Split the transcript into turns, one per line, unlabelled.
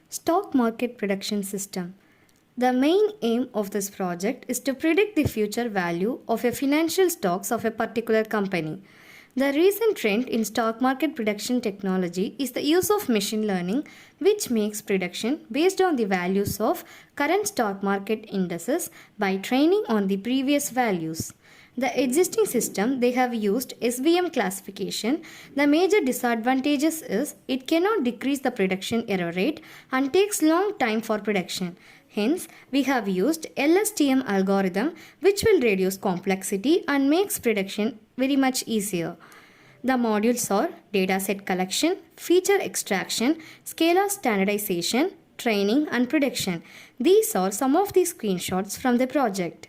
Stock market prediction system. The main aim of this project is to predict the future value of a financial stocks of a particular company. The recent trend in stock market prediction technology is the use of machine learning, which makes prediction based on the values of current stock market indices by training on the previous values. The existing system they have used SVM classification. The major disadvantages is it cannot decrease the prediction error rate and takes long time for prediction. Hence, we have used LSTM algorithm, which will reduce complexity and makes prediction very much easier. The modules are dataset collection, feature extraction, scalar standardization, training and prediction. These are some of the screenshots from the project.